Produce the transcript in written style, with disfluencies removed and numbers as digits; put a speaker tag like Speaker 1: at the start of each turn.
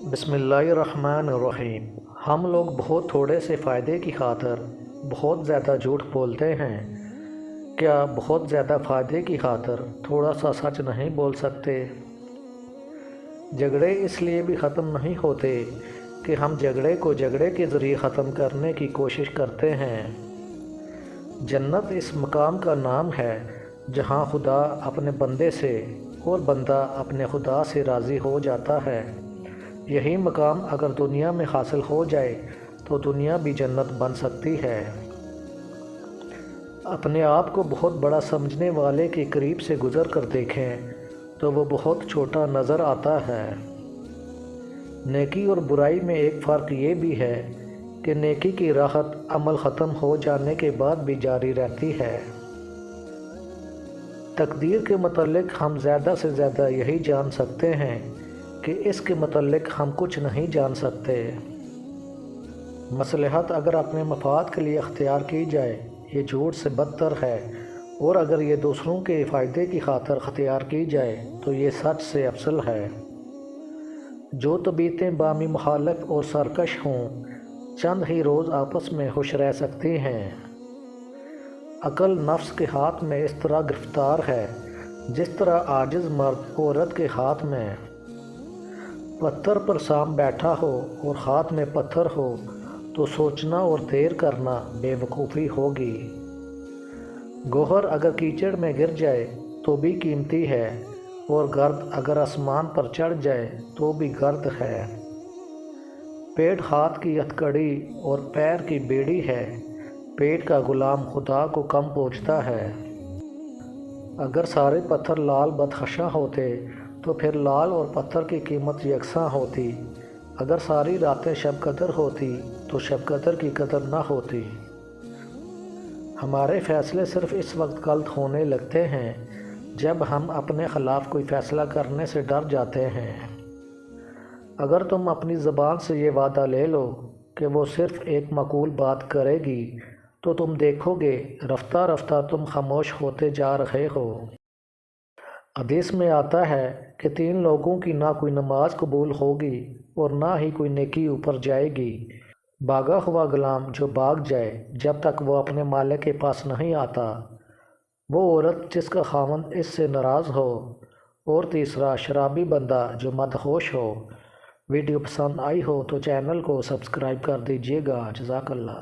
Speaker 1: بسم اللہ الرحمن الرحیم۔ ہم لوگ بہت تھوڑے سے فائدے کی خاطر بہت زیادہ جھوٹ بولتے ہیں۔ کیا بہت زیادہ فائدے کی خاطر تھوڑا سا سچ نہیں بول سکتے؟ جھگڑے اس لیے بھی ختم نہیں ہوتے کہ ہم جھگڑے کو جھگڑے کے ذریعے ختم کرنے کی کوشش کرتے ہیں۔ جنت اس مقام کا نام ہے جہاں خدا اپنے بندے سے اور بندہ اپنے خدا سے راضی ہو جاتا ہے۔ یہی مقام اگر دنیا میں حاصل ہو جائے تو دنیا بھی جنت بن سکتی ہے۔ اپنے آپ کو بہت بڑا سمجھنے والے کے قریب سے گزر کر دیکھیں تو وہ بہت چھوٹا نظر آتا ہے۔ نیکی اور برائی میں ایک فرق یہ بھی ہے کہ نیکی کی راحت عمل ختم ہو جانے کے بعد بھی جاری رہتی ہے۔ تقدیر کے متعلق ہم زیادہ سے زیادہ یہی جان سکتے ہیں کہ اس کے متعلق ہم کچھ نہیں جان سکتے۔ مصلحت اگر اپنے مفاد کے لیے اختیار کی جائے یہ جھوٹ سے بدتر ہے، اور اگر یہ دوسروں کے فائدے کی خاطر اختیار کی جائے تو یہ سچ سے افضل ہے۔ جو طبیعتیں باہمی مخالف اور سرکش ہوں چند ہی روز آپس میں خوش رہ سکتی ہیں۔ عقل نفس کے ہاتھ میں اس طرح گرفتار ہے جس طرح عاجز مرد عورت کے ہاتھ میں۔ پتھر پر سانپ بیٹھا ہو اور ہاتھ میں پتھر ہو تو سوچنا اور دیر کرنا بے وقوفی ہوگی۔ گوہر اگر کیچڑ میں گر جائے تو بھی قیمتی ہے، اور گرد اگر آسمان پر چڑھ جائے تو بھی گرد ہے۔ پیٹ ہاتھ کی ہتھکڑی اور پیر کی بیڑی ہے، پیٹ کا غلام خدا کو کم پہنچتا ہے۔ اگر سارے پتھر لال بدخشاں ہوتے تو پھر لال اور پتھر کی قیمت یکساں ہوتی۔ اگر ساری راتیں شب قدر ہوتی تو شب قدر کی قدر نہ ہوتی۔ ہمارے فیصلے صرف اس وقت غلط ہونے لگتے ہیں جب ہم اپنے خلاف کوئی فیصلہ کرنے سے ڈر جاتے ہیں۔ اگر تم اپنی زبان سے یہ وعدہ لے لو کہ وہ صرف ایک معقول بات کرے گی تو تم دیکھو گے رفتہ رفتہ تم خاموش ہوتے جا رہے ہو۔ حدیث میں آتا ہے کہ 3 لوگوں کی نہ کوئی نماز قبول ہوگی اور نہ ہی کوئی نیکی اوپر جائے گی۔ بھاگا ہوا غلام جو بھاگ جائے جب تک وہ اپنے مالک کے پاس نہیں آتا، وہ عورت جس کا خاوند اس سے ناراض ہو، اور تیسرا شرابی بندہ جو مدہوش ہو۔ ویڈیو پسند آئی ہو تو چینل کو سبسکرائب کر دیجیے گا۔ جزاک اللہ۔